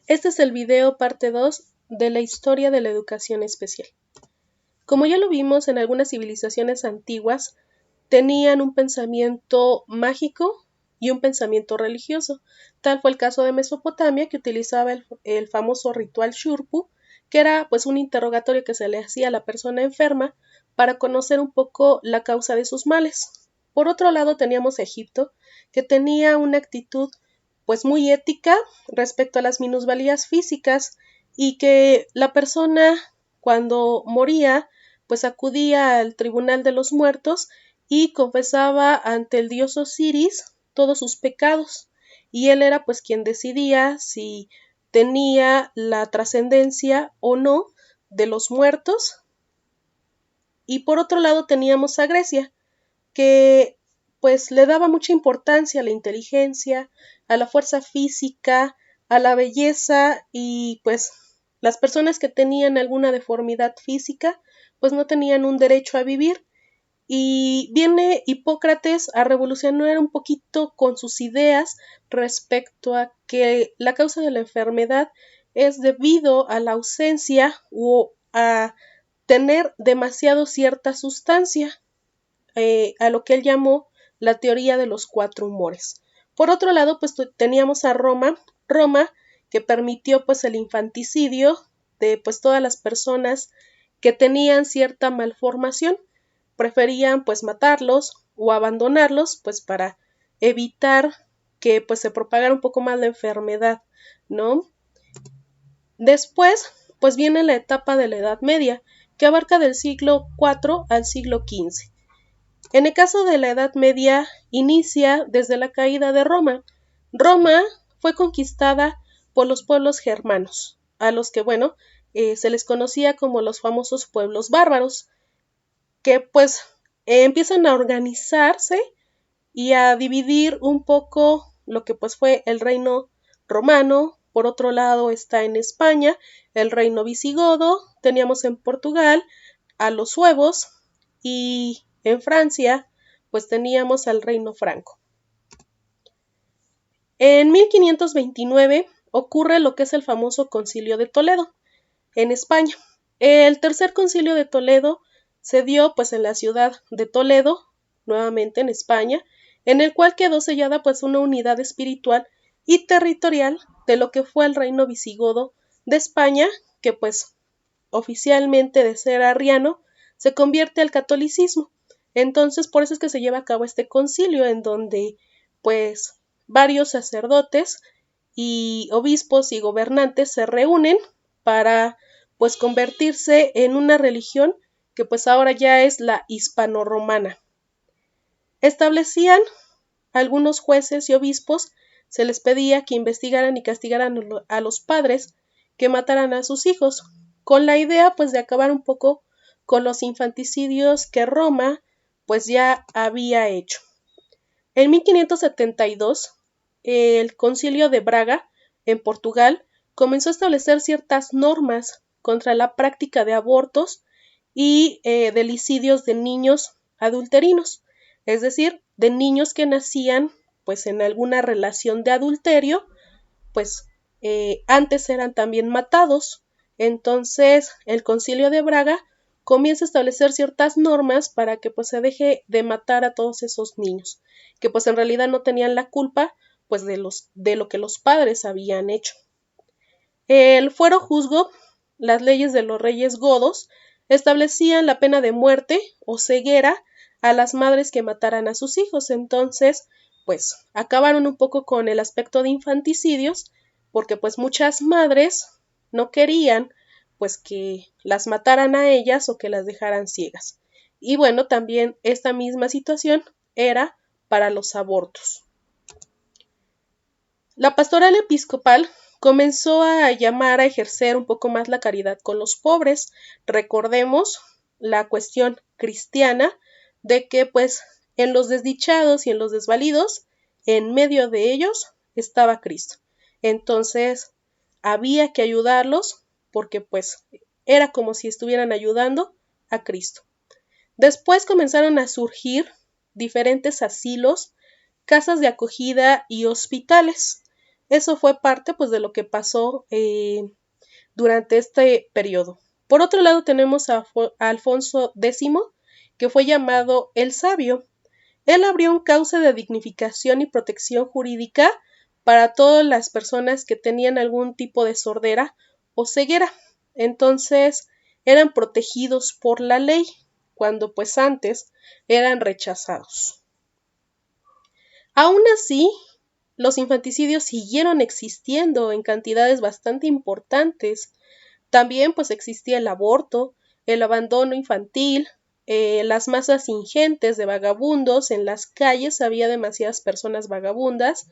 Este es el video parte 2 de la historia de la educación especial. Como ya lo vimos, en algunas civilizaciones antiguas tenían un pensamiento mágico y un pensamiento religioso. Tal fue el caso de Mesopotamia, que utilizaba el famoso ritual Shurpu, que era pues un interrogatorio que se le hacía a la persona enferma para conocer un poco la causa de sus males. Por otro lado, teníamos Egipto, que tenía una actitud pues muy ética respecto a las minusvalías físicas y que la persona cuando moría pues acudía al tribunal de los muertos y confesaba ante el dios Osiris todos sus pecados, y él era pues quien decidía si tenía la trascendencia o no de los muertos. Y por otro lado teníamos a Grecia, que pues le daba mucha importancia a la inteligencia, a la fuerza física, a la belleza, y pues las personas que tenían alguna deformidad física pues no tenían un derecho a vivir. Y viene Hipócrates a revolucionar un poquito con sus ideas respecto a que la causa de la enfermedad es debido a la ausencia o a tener demasiado cierta sustancia, a lo que él llamó la teoría de los 4 humores. Por otro lado, pues teníamos a Roma que permitió pues el infanticidio de pues todas las personas que tenían cierta malformación. Preferían pues matarlos o abandonarlos pues para evitar que pues se propagara un poco más la enfermedad, ¿no? Después pues viene la etapa de la Edad Media, que abarca del siglo IV al siglo XV. En el caso de la Edad Media, inicia desde la caída de Roma. Roma fue conquistada por los pueblos germanos, a los que, se les conocía como los famosos pueblos bárbaros, que pues empiezan a organizarse y a dividir un poco lo que pues fue el reino romano. Por otro lado está en España el reino visigodo, teníamos en Portugal a los suevos y en Francia pues teníamos al reino franco. En 1529 ocurre lo que es el famoso Concilio de Toledo en España. El tercer Concilio de Toledo se dio pues en la ciudad de Toledo, nuevamente en España, en el cual quedó sellada pues una unidad espiritual y territorial de lo que fue el reino visigodo de España, que pues oficialmente de ser arriano se convierte al catolicismo. Entonces por eso es que se lleva a cabo este concilio, en donde pues varios sacerdotes y obispos y gobernantes se reúnen para pues convertirse en una religión que pues ahora ya es la hispano-romana. Establecían algunos jueces y obispos, se les pedía que investigaran y castigaran a los padres que mataran a sus hijos, con la idea pues de acabar un poco con los infanticidios que Roma pues ya había hecho. En 1572, el Concilio de Braga, en Portugal, comenzó a establecer ciertas normas contra la práctica de abortos y delicidios de niños adulterinos, es decir, de niños que nacían pues en alguna relación de adulterio, pues antes eran también matados. Entonces el Concilio de Braga comienza a establecer ciertas normas para que pues se deje de matar a todos esos niños, que pues en realidad no tenían la culpa pues de lo que los padres habían hecho. El fuero juzgó, las leyes de los reyes godos establecían la pena de muerte o ceguera a las madres que mataran a sus hijos. Entonces pues acabaron un poco con el aspecto de infanticidios, porque pues muchas madres no querían pues que las mataran a ellas o que las dejaran ciegas. Y bueno, también esta misma situación era para los abortos. La pastoral episcopal comenzó a llamar a ejercer un poco más la caridad con los pobres. Recordemos la cuestión cristiana de que pues en los desdichados y en los desvalidos, en medio de ellos estaba Cristo. Entonces había que ayudarlos porque pues era como si estuvieran ayudando a Cristo. Después comenzaron a surgir diferentes asilos, casas de acogida y hospitales. Eso fue parte pues de lo que pasó durante este periodo. Por otro lado tenemos a Alfonso X, que fue llamado el Sabio. Él abrió un cauce de dignificación y protección jurídica para todas las personas que tenían algún tipo de sordera o ceguera. Entonces eran protegidos por la ley, cuando pues antes eran rechazados. Aún así, los infanticidios siguieron existiendo en cantidades bastante importantes. También pues existía el aborto, el abandono infantil, las masas ingentes de vagabundos en las calles, había demasiadas personas vagabundas,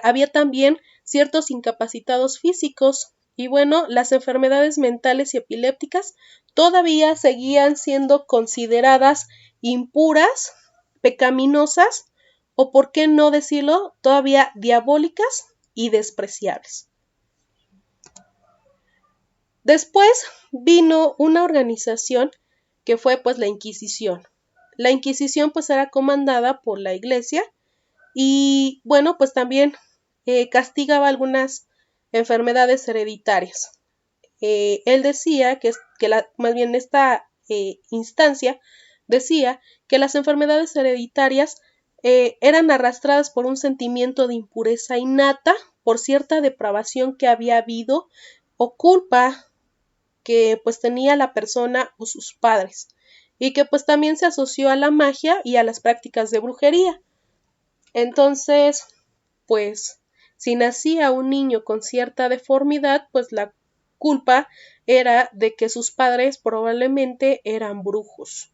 había también ciertos incapacitados físicos y bueno, las enfermedades mentales y epilépticas todavía seguían siendo consideradas impuras, pecaminosas o por qué no decirlo, todavía diabólicas y despreciables. Después vino una organización que fue pues la Inquisición. La Inquisición pues era comandada por la Iglesia y bueno pues también castigaba algunas enfermedades hereditarias. Él decía más bien esta instancia decía que las enfermedades hereditarias eran arrastradas por un sentimiento de impureza innata, por cierta depravación que había habido o culpa que pues tenía la persona o sus padres y que pues también se asoció a la magia y a las prácticas de brujería. Entonces, pues si nacía un niño con cierta deformidad, pues la culpa era de que sus padres probablemente eran brujos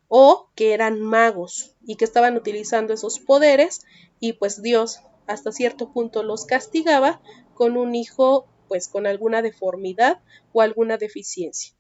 o que eran magos y que estaban utilizando esos poderes y pues Dios hasta cierto punto los castigaba con un hijo pues con alguna deformidad o alguna deficiencia.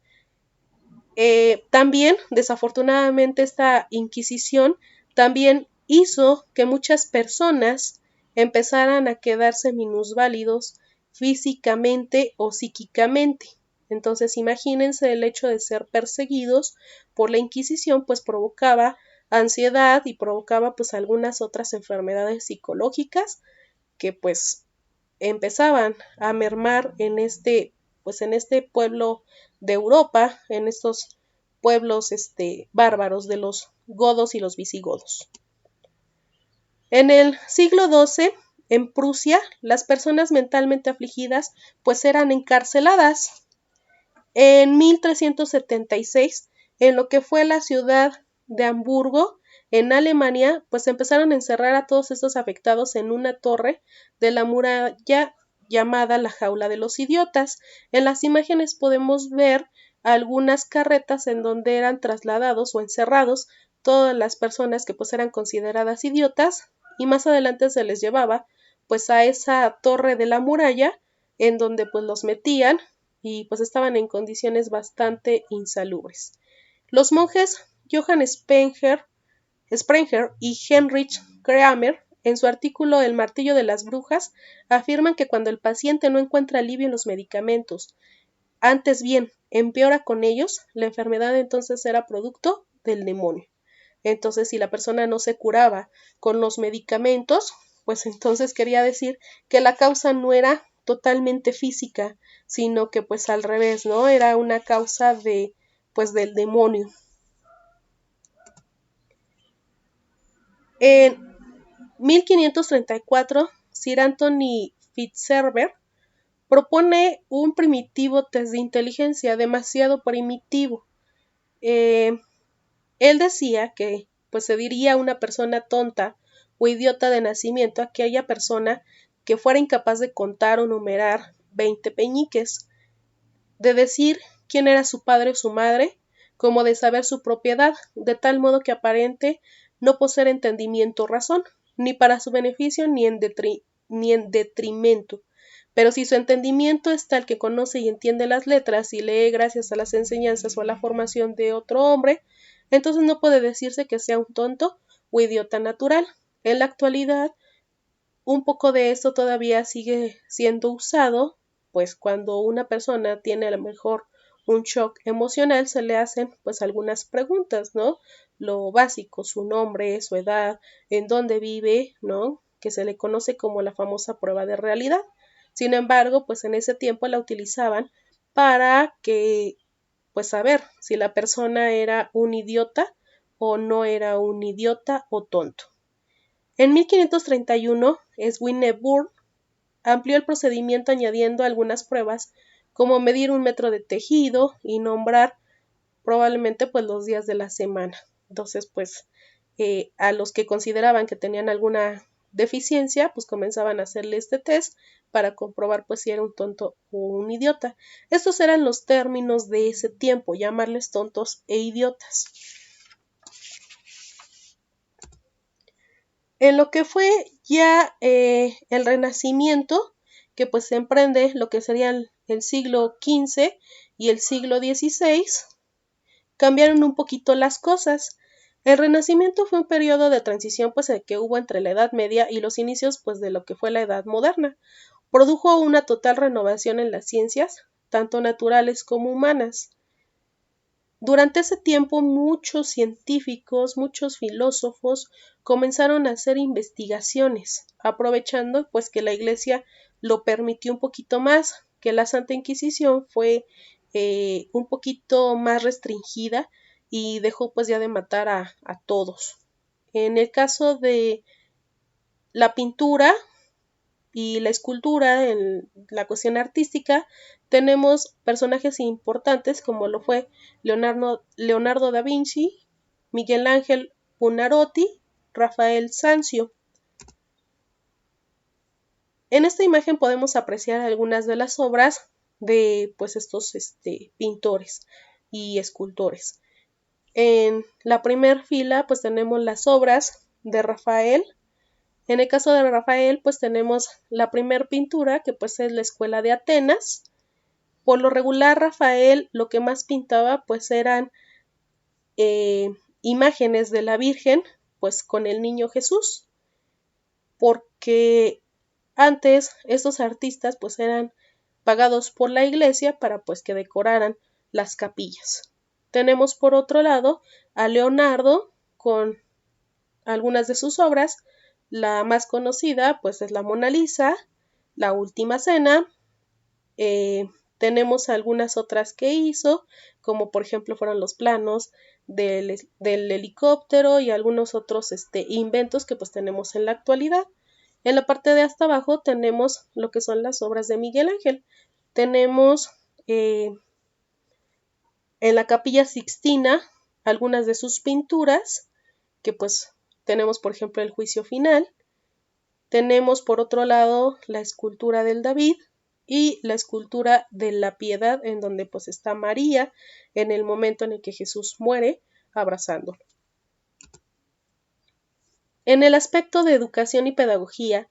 También, desafortunadamente, esta Inquisición también hizo que muchas personas empezaran a quedarse minusválidos físicamente o psíquicamente. Entonces, imagínense el hecho de ser perseguidos por la Inquisición, pues provocaba ansiedad y provocaba pues algunas otras enfermedades psicológicas que pues empezaban a mermar en este pueblo de Europa, en estos pueblos bárbaros de los godos y los visigodos. En el siglo XII, en Prusia, las personas mentalmente afligidas pues eran encarceladas. En 1376, en lo que fue la ciudad de Hamburgo, en Alemania, pues empezaron a encerrar a todos estos afectados en una torre de la muralla llamada la jaula de los idiotas. En las imágenes podemos ver algunas carretas en donde eran trasladados o encerrados todas las personas que pues eran consideradas idiotas y más adelante se les llevaba pues a esa torre de la muralla en donde pues los metían y pues estaban en condiciones bastante insalubres. Los monjes Johann Sprenger y Heinrich Kramer, en su artículo El martillo de las brujas, afirman que cuando el paciente no encuentra alivio en los medicamentos, antes bien empeora con ellos, la enfermedad entonces era producto del demonio. Entonces, si la persona no se curaba con los medicamentos, pues entonces quería decir que la causa no era totalmente física, sino que pues al revés, ¿no? Era una causa de pues del demonio. En 1534, Sir Anthony Fitzherbert propone un primitivo test de inteligencia, demasiado primitivo. Él decía que pues se diría una persona tonta o idiota de nacimiento a aquella persona que fuera incapaz de contar o numerar 20 peñiques, de decir quién era su padre o su madre, como de saber su propiedad, de tal modo que aparente no poseer entendimiento o razón, ni para su beneficio ni en detrimento. Pero si su entendimiento es tal que conoce y entiende las letras y lee gracias a las enseñanzas o a la formación de otro hombre, entonces no puede decirse que sea un tonto o idiota natural. En la actualidad, un poco de esto todavía sigue siendo usado, pues cuando una persona tiene a lo mejor un shock emocional se le hacen pues algunas preguntas, ¿no? Lo básico, su nombre, su edad, en dónde vive, ¿no? que se le conoce como la famosa prueba de realidad. Sin embargo, pues en ese tiempo la utilizaban para que, pues saber si la persona era un idiota o no era un idiota o tonto. En 1531, Swinburne amplió el procedimiento añadiendo algunas pruebas como medir un metro de tejido y nombrar probablemente pues los días de la semana. Entonces pues a los que consideraban que tenían alguna deficiencia pues comenzaban a hacerle este test para comprobar pues si era un tonto o un idiota. Estos eran los términos de ese tiempo, llamarles tontos e idiotas. En lo que fue ya el Renacimiento, que pues se emprende lo que serían el siglo XV y el siglo XVI, cambiaron un poquito las cosas. El Renacimiento fue un periodo de transición pues el que hubo entre la Edad Media y los inicios pues de lo que fue la Edad Moderna. Produjo una total renovación en las ciencias, tanto naturales como humanas. Durante ese tiempo muchos científicos, muchos filósofos comenzaron a hacer investigaciones, aprovechando pues que la Iglesia lo permitió un poquito más, que la Santa Inquisición fue un poquito más restringida y dejó pues ya de matar a todos. En el caso de la pintura y la escultura, en la cuestión artística, tenemos personajes importantes como lo fue Leonardo da Vinci, Miguel Ángel Buonarroti, Rafael Sanzio. En esta imagen podemos apreciar algunas de las obras de pues estos pintores y escultores. En la primera fila pues tenemos las obras de Rafael. En el caso de Rafael, pues tenemos la primer pintura, que pues es la Escuela de Atenas. Por lo regular, Rafael lo que más pintaba pues eran imágenes de la Virgen, pues con el niño Jesús, porque antes estos artistas pues eran pagados por la iglesia para pues que decoraran las capillas. Tenemos por otro lado a Leonardo con algunas de sus obras. La más conocida pues es la Mona Lisa, la Última Cena. Tenemos algunas otras que hizo, como por ejemplo fueron los planos del helicóptero y algunos otros inventos que pues tenemos en la actualidad. En la parte de hasta abajo tenemos lo que son las obras de Miguel Ángel. Tenemos en la Capilla Sixtina algunas de sus pinturas, que pues tenemos por ejemplo el Juicio Final. Tenemos por otro lado la escultura del David y la escultura de la Piedad, en donde pues está María en el momento en el que Jesús muere abrazándolo. En el aspecto de educación y pedagogía,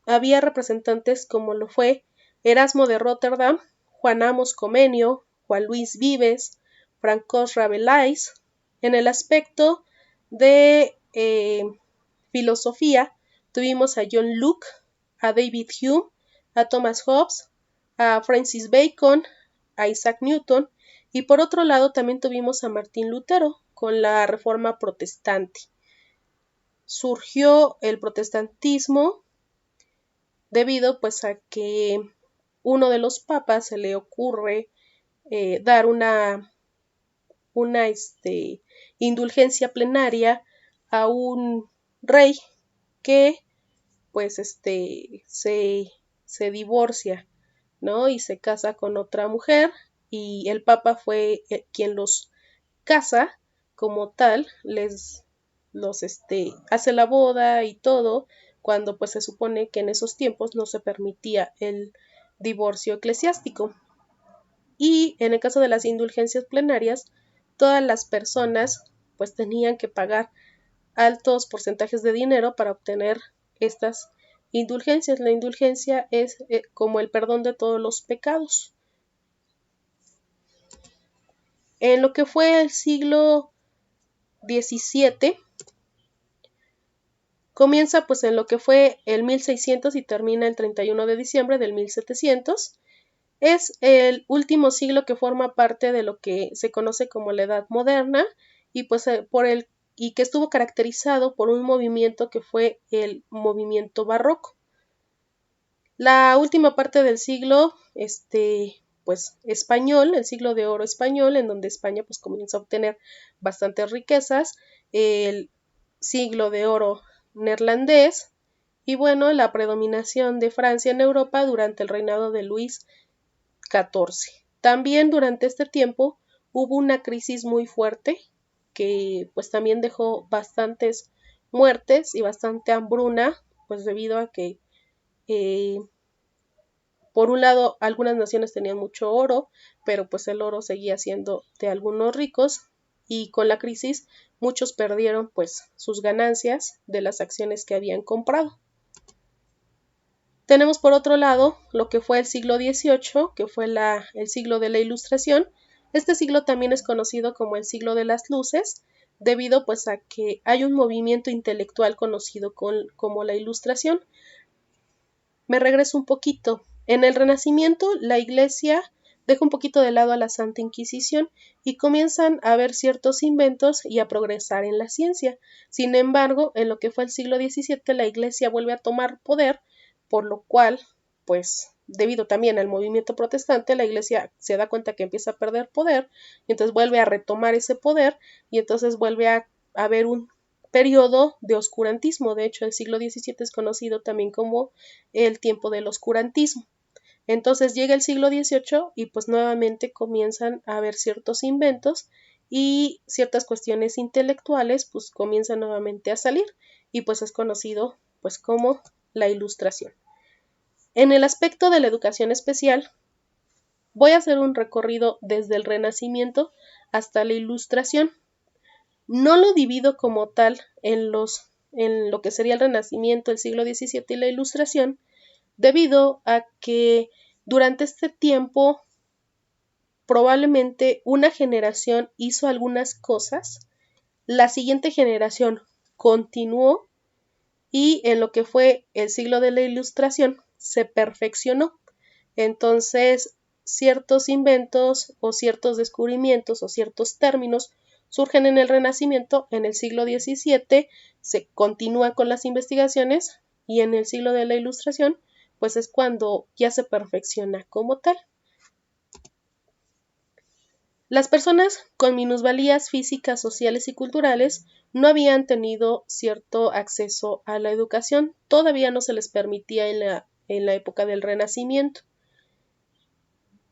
había representantes como lo fue Erasmo de Rotterdam, Juan Amos Comenio, Juan Luis Vives, Francois Rabelais. En el aspecto de filosofía, tuvimos a John Locke, a David Hume, a Thomas Hobbes, a Francis Bacon, a Isaac Newton, y por otro lado también tuvimos a Martín Lutero con la Reforma Protestante. Surgió el protestantismo debido pues a que uno de los papas se le ocurre dar una indulgencia plenaria a un rey que pues se divorcia, ¿no? Y se casa con otra mujer, y el Papa fue quien los casa como tal, hace la boda y todo, cuando pues se supone que en esos tiempos no se permitía el divorcio eclesiástico. Y en el caso de las indulgencias plenarias, todas las personas pues tenían que pagar altos porcentajes de dinero para obtener estas indulgencias. La indulgencia es como el perdón de todos los pecados. En lo que fue el siglo XVII, comienza pues en lo que fue el 1600 y termina el 31 de diciembre del 1700. Es el último siglo que forma parte de lo que se conoce como la Edad Moderna, y pues por el y que estuvo caracterizado por un movimiento que fue el movimiento barroco. La última parte del siglo pues español, el siglo de oro español, en donde España pues comienza a obtener bastantes riquezas, el siglo de oro neerlandés y bueno, la predominación de Francia en Europa durante el reinado de Luis XIV. También durante este tiempo hubo una crisis muy fuerte que pues también dejó bastantes muertes y bastante hambruna, pues debido a que por un lado algunas naciones tenían mucho oro, pero pues el oro seguía siendo de algunos ricos y con la crisis muchos perdieron pues sus ganancias de las acciones que habían comprado. Tenemos por otro lado lo que fue el siglo XVIII, que fue el siglo de la Ilustración. Este siglo también es conocido como el siglo de las luces, debido pues a que hay un movimiento intelectual conocido como la Ilustración. Me regreso un poquito. En el Renacimiento, la Iglesia deja un poquito de lado a la Santa Inquisición y comienzan a haber ciertos inventos y a progresar en la ciencia. Sin embargo, en lo que fue el siglo XVII, la Iglesia vuelve a tomar poder, por lo cual, pues, debido también al movimiento protestante, la Iglesia se da cuenta que empieza a perder poder, y entonces vuelve a retomar ese poder, y entonces vuelve a haber un periodo de oscurantismo. De hecho, el siglo XVII es conocido también como el tiempo del oscurantismo. Entonces llega el siglo XVIII y pues nuevamente comienzan a haber ciertos inventos y ciertas cuestiones intelectuales pues comienzan nuevamente a salir y pues es conocido pues como la Ilustración. En el aspecto de la educación especial, voy a hacer un recorrido desde el Renacimiento hasta la Ilustración. No lo divido como tal en lo que sería el Renacimiento, el siglo XVII y la Ilustración, debido a que durante este tiempo probablemente una generación hizo algunas cosas, la siguiente generación continuó y en lo que fue el siglo de la Ilustración se perfeccionó. Entonces, ciertos inventos o ciertos descubrimientos o ciertos términos surgen en el Renacimiento, en el siglo XVII se continúa con las investigaciones y en el siglo de la Ilustración pues es cuando ya se perfecciona como tal. Las personas con minusvalías físicas, sociales y culturales no habían tenido cierto acceso a la educación, todavía no se les permitía en la época del Renacimiento.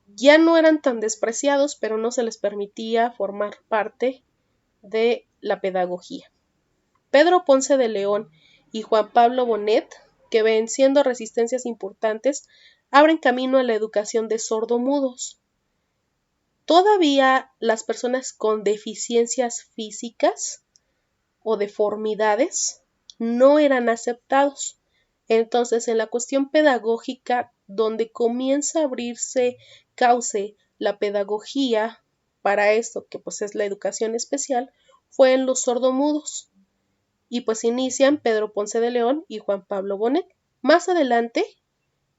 Ya no eran tan despreciados, pero no se les permitía formar parte de la pedagogía. Pedro Ponce de León y Juan Pablo Bonet, que venciendo resistencias importantes, abren camino a la educación de sordomudos. Todavía las personas con deficiencias físicas o deformidades no eran aceptados. Entonces, en la cuestión pedagógica, donde comienza a abrirse cauce la pedagogía para esto, que pues es la educación especial, fue en los sordomudos. Y pues inician Pedro Ponce de León y Juan Pablo Bonet. Más adelante,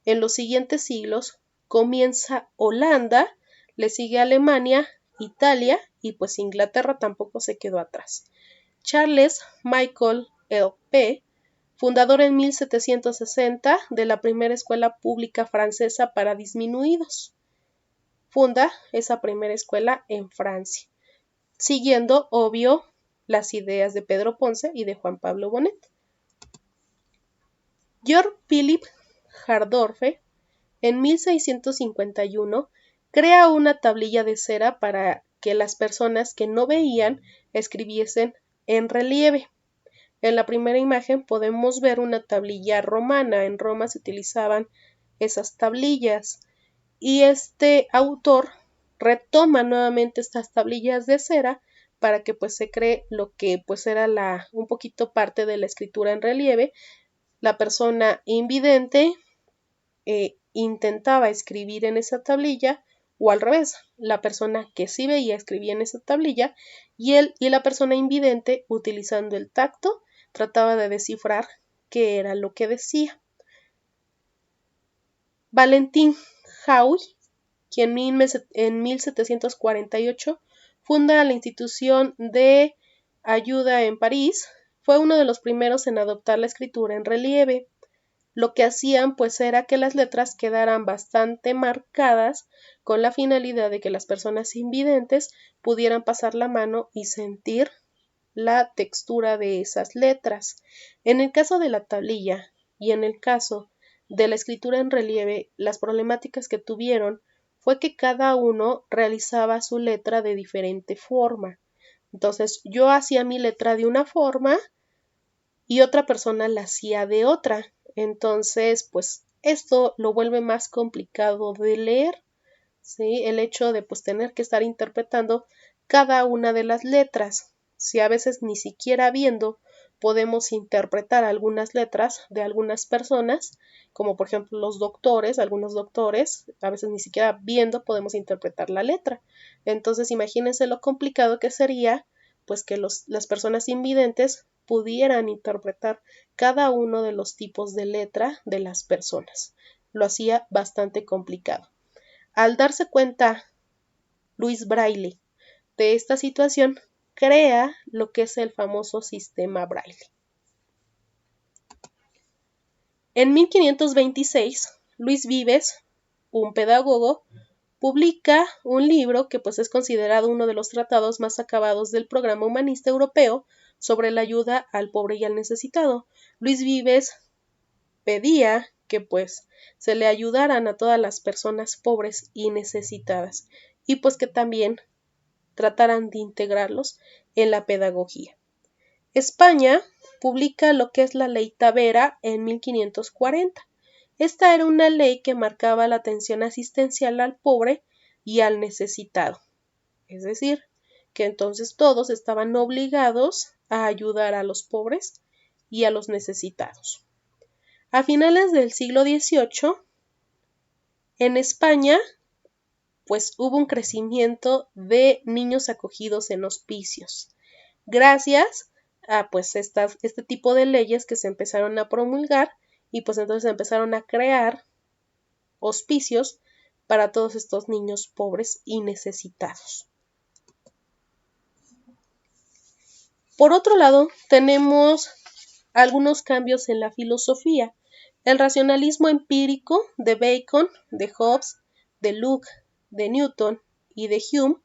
en los siguientes siglos, comienza Holanda, le sigue Alemania, Italia y pues Inglaterra tampoco se quedó atrás. Charles Michael L.P., fundador en 1760 de la primera escuela pública francesa para disminuidos. Funda esa primera escuela en Francia, siguiendo, obvio, las ideas de Pedro Ponce y de Juan Pablo Bonet. Georg Philipp Hardorfe, en 1651, crea una tablilla de cera para que las personas que no veían escribiesen en relieve. En la primera imagen podemos ver una tablilla romana. En Roma se utilizaban esas tablillas y este autor retoma nuevamente estas tablillas de cera para que pues se cree lo que pues era un poquito parte de la escritura en relieve. La persona invidente intentaba escribir en esa tablilla o al revés, la persona que sí veía escribía en esa tablilla y la persona invidente utilizando el tacto trataba de descifrar qué era lo que decía. Valentín Hauy, quien en 1748 funda la institución de ayuda en París, fue uno de los primeros en adoptar la escritura en relieve. Lo que hacían pues era que las letras quedaran bastante marcadas con la finalidad de que las personas invidentes pudieran pasar la mano y sentir la textura de esas letras. En el caso de la tablilla y en el caso de la escritura en relieve, las problemáticas que tuvieron fue que cada uno realizaba su letra de diferente forma. Entonces yo hacía mi letra de una forma y otra persona la hacía de otra. Entonces, pues esto lo vuelve más complicado de leer, ¿sí? El hecho de pues tener que estar interpretando cada una de las letras. Si a veces ni siquiera viendo podemos interpretar algunas letras de algunas personas, como por ejemplo los doctores, algunos doctores, a veces ni siquiera viendo podemos interpretar la letra. Entonces, imagínense lo complicado que sería pues que las personas invidentes pudieran interpretar cada uno de los tipos de letra de las personas. Lo hacía bastante complicado. Al darse cuenta Louis Braille de esta situación, crea lo que es el famoso sistema Braille. En 1526, Luis Vives, un pedagogo, publica un libro que pues es considerado uno de los tratados más acabados del programa humanista europeo sobre la ayuda al pobre y al necesitado. Luis Vives pedía que pues se le ayudaran a todas las personas pobres y necesitadas y pues que también trataran de integrarlos en la pedagogía. España publica lo que es la Ley Tavera en 1540. Esta era una ley que marcaba la atención asistencial al pobre y al necesitado. Es decir, que entonces todos estaban obligados a ayudar a los pobres y a los necesitados. A finales del siglo XVIII, en España, pues hubo un crecimiento de niños acogidos en hospicios, gracias a pues este tipo de leyes que se empezaron a promulgar y pues entonces empezaron a crear hospicios para todos estos niños pobres y necesitados. Por otro lado, tenemos algunos cambios en la filosofía. El racionalismo empírico de Bacon, de Hobbes, de Locke, de Newton y de Hume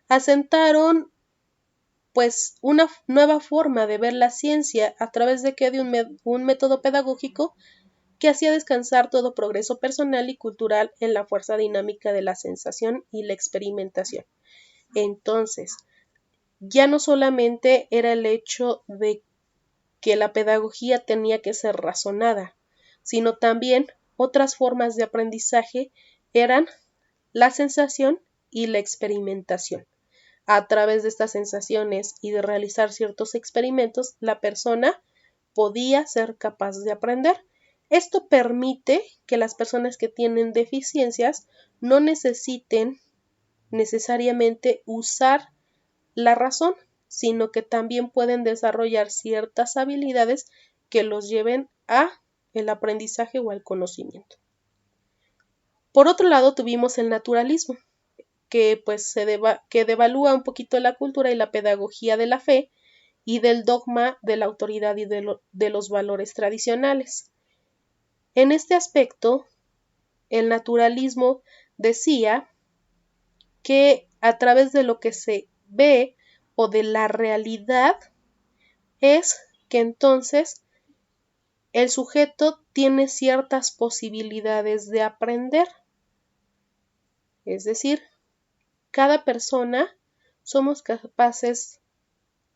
asentaron pues una nueva forma de ver la ciencia a través de un método pedagógico que hacía descansar todo progreso personal y cultural en la fuerza dinámica de la sensación y la experimentación. Entonces, ya no solamente era el hecho de que la pedagogía tenía que ser razonada, sino también otras formas de aprendizaje eran la sensación y la experimentación. A través de estas sensaciones y de realizar ciertos experimentos, la persona podía ser capaz de aprender. Esto permite que las personas que tienen deficiencias no necesiten necesariamente usar la razón, sino que también pueden desarrollar ciertas habilidades que los lleven a el aprendizaje o al conocimiento. Por otro lado, tuvimos el naturalismo, que pues que devalúa un poquito la cultura y la pedagogía de la fe y del dogma de la autoridad y de los valores tradicionales. En este aspecto, el naturalismo decía que a través de lo que se ve o de la realidad es que entonces el sujeto tiene ciertas posibilidades de aprender. Es decir, cada persona somos capaces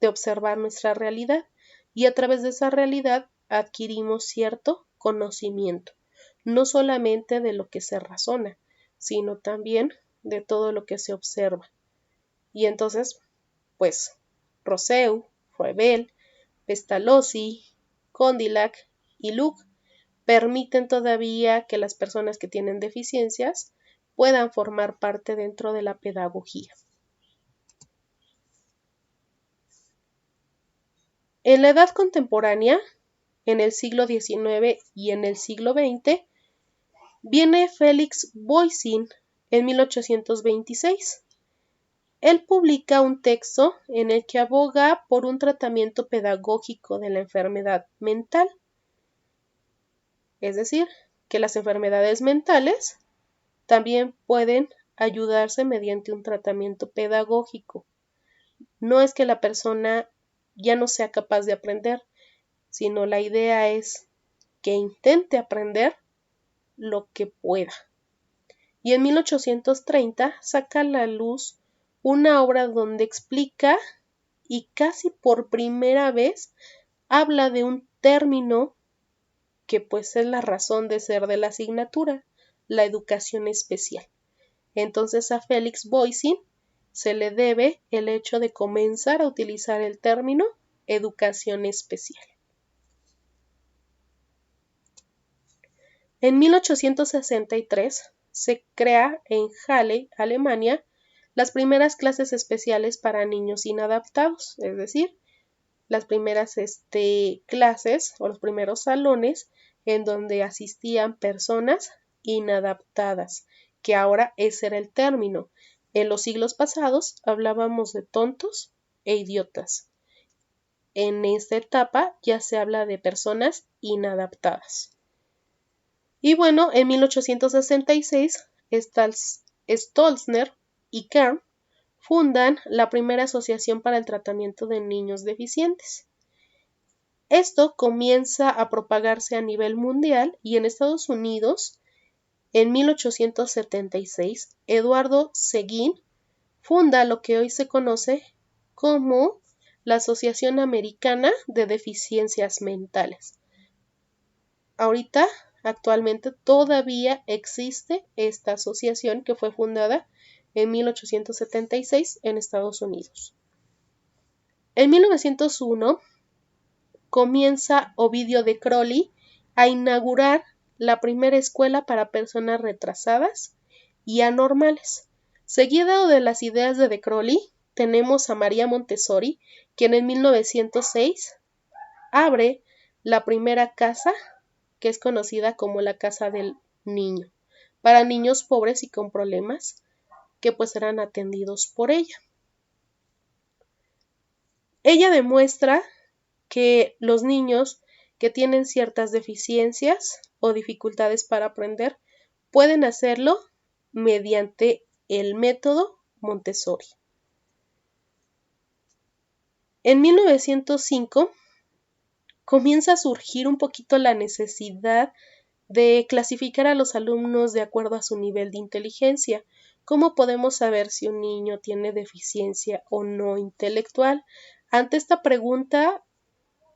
de observar nuestra realidad y a través de esa realidad adquirimos cierto conocimiento, no solamente de lo que se razona, sino también de todo lo que se observa. Y entonces, pues, Rousseau, Froebel, Pestalozzi, Condillac y Luke permiten todavía que las personas que tienen deficiencias puedan formar parte dentro de la pedagogía. En la edad contemporánea, en el siglo XIX y en el siglo XX, viene Félix Voisin en 1826. Él publica un texto en el que aboga por un tratamiento pedagógico de la enfermedad mental. Es decir, que las enfermedades mentales también pueden ayudarse mediante un tratamiento pedagógico. No es que la persona ya no sea capaz de aprender, sino la idea es que intente aprender lo que pueda. Y en 1830 saca a la luz una obra donde explica y casi por primera vez habla de un término que pues es la razón de ser de la asignatura, la educación especial. Entonces a Félix Boysen se le debe el hecho de comenzar a utilizar el término educación especial. En 1863 se crea en Halle, Alemania, las primeras clases especiales para niños inadaptados, es decir, las primeras clases o los primeros salones en donde asistían personas inadaptadas, que ahora ese era el término. En los siglos pasados hablábamos de tontos e idiotas. En esta etapa ya se habla de personas inadaptadas. Y bueno, en 1866, Stolzner y Kern fundan la primera asociación para el tratamiento de niños deficientes. Esto comienza a propagarse a nivel mundial y en Estados Unidos, en 1876, Eduardo Seguin funda lo que hoy se conoce como la Asociación Americana de Deficiencias Mentales. Ahorita, actualmente, todavía existe esta asociación que fue fundada en 1876 en Estados Unidos. En 1901 comienza Ovidio de Crowley a inaugurar la primera escuela para personas retrasadas y anormales. Seguido de las ideas de Crowley, tenemos a María Montessori, quien en 1906 abre la primera casa, que es conocida como la Casa del Niño, para niños pobres y con problemas, que pues serán atendidos por ella. Ella demuestra que los niños que tienen ciertas deficiencias o dificultades para aprender pueden hacerlo mediante el método Montessori. En 1905 comienza a surgir un poquito la necesidad de clasificar a los alumnos de acuerdo a su nivel de inteligencia. ¿Cómo podemos saber si un niño tiene deficiencia o no intelectual? Ante esta pregunta,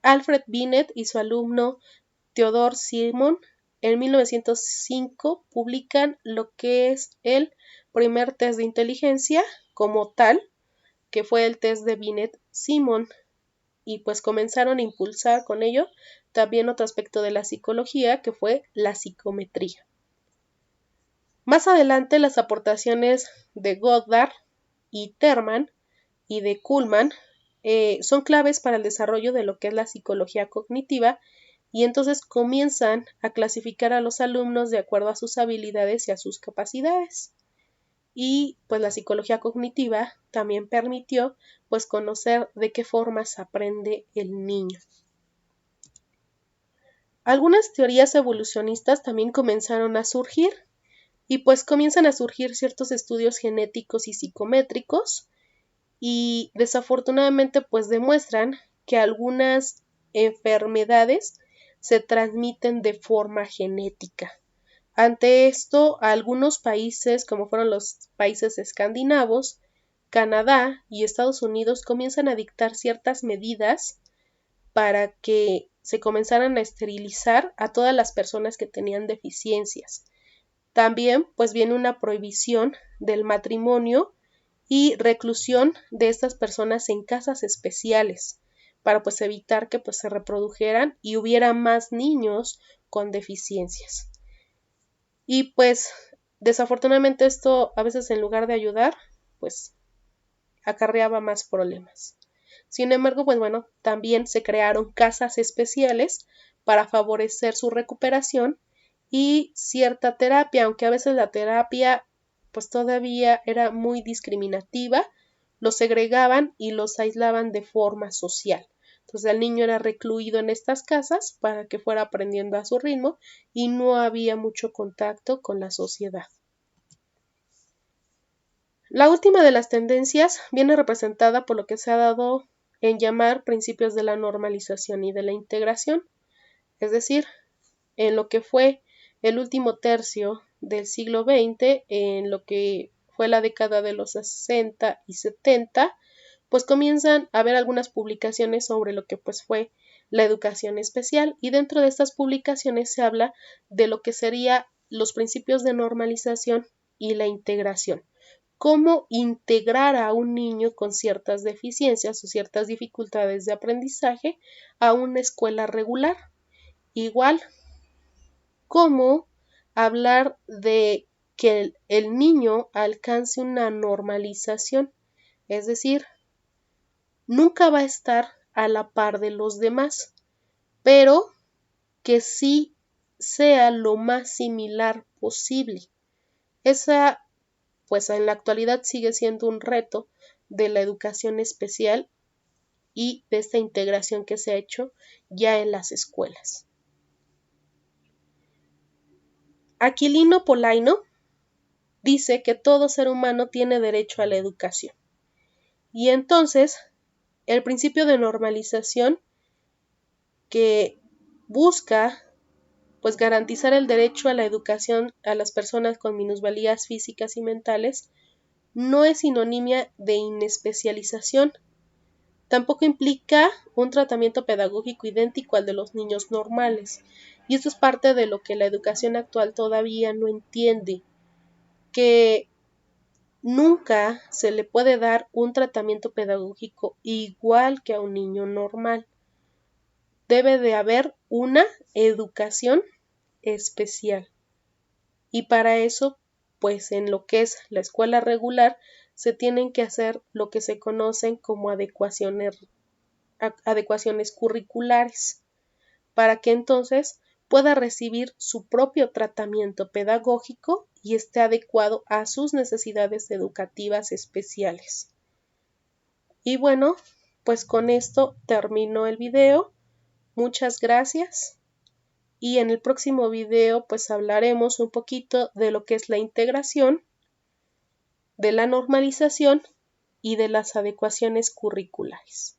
Alfred Binet y su alumno Theodore Simon en 1905 publican lo que es el primer test de inteligencia como tal, que fue el test de Binet-Simon, y pues comenzaron a impulsar con ello también otro aspecto de la psicología, que fue la psicometría. Más adelante, las aportaciones de Goddard y Terman y de Kuhlman son claves para el desarrollo de lo que es la psicología cognitiva, y entonces comienzan a clasificar a los alumnos de acuerdo a sus habilidades y a sus capacidades. Y pues la psicología cognitiva también permitió pues conocer de qué formas aprende el niño. Algunas teorías evolucionistas también comenzaron a surgir y pues comienzan a surgir ciertos estudios genéticos y psicométricos y desafortunadamente pues demuestran que algunas enfermedades se transmiten de forma genética. Ante esto, algunos países, como fueron los países escandinavos, Canadá y Estados Unidos, comienzan a dictar ciertas medidas para que se comenzaran a esterilizar a todas las personas que tenían deficiencias. También, pues viene una prohibición del matrimonio y reclusión de estas personas en casas especiales para pues evitar que pues se reprodujeran y hubiera más niños con deficiencias. Y pues desafortunadamente esto a veces en lugar de ayudar, pues acarreaba más problemas. Sin embargo, pues bueno, también se crearon casas especiales para favorecer su recuperación y cierta terapia, aunque a veces la terapia pues todavía era muy discriminativa los segregaban y los aislaban de forma social. Entonces el niño era recluido en estas casas para que fuera aprendiendo a su ritmo y no había mucho contacto con la sociedad. La última de las tendencias viene representada por lo que se ha dado en llamar principios de la normalización y de la integración, es decir, en lo que fue el último tercio del siglo XX, en lo que fue la década de los 60 y 70, pues comienzan a haber algunas publicaciones sobre lo que pues fue la educación especial, y dentro de estas publicaciones se habla de lo que serían los principios de normalización y la integración. Cómo integrar a un niño con ciertas deficiencias o ciertas dificultades de aprendizaje a una escuela regular. Igual, cómo hablar de que el niño alcance una normalización, es decir, nunca va a estar a la par de los demás, pero que sí sea lo más similar posible. Esa, pues en la actualidad sigue siendo un reto de la educación especial y de esta integración que se ha hecho ya en las escuelas. Aquilino Polaino dice que todo ser humano tiene derecho a la educación. Y entonces, el principio de normalización que busca pues garantizar el derecho a la educación a las personas con minusvalías físicas y mentales no es sinónima de inespecialización. Tampoco implica un tratamiento pedagógico idéntico al de los niños normales. Y esto es parte de lo que la educación actual todavía no entiende, que nunca se le puede dar un tratamiento pedagógico igual que a un niño normal. Debe de haber una educación especial. Y para eso, pues en lo que es la escuela regular, se tienen que hacer lo que se conocen como adecuaciones curriculares, para que entonces pueda recibir su propio tratamiento pedagógico y esté adecuado a sus necesidades educativas especiales. Y bueno, pues con esto termino el video. Muchas gracias. Y en el próximo video pues hablaremos un poquito de lo que es la integración, de la normalización y de las adecuaciones curriculares.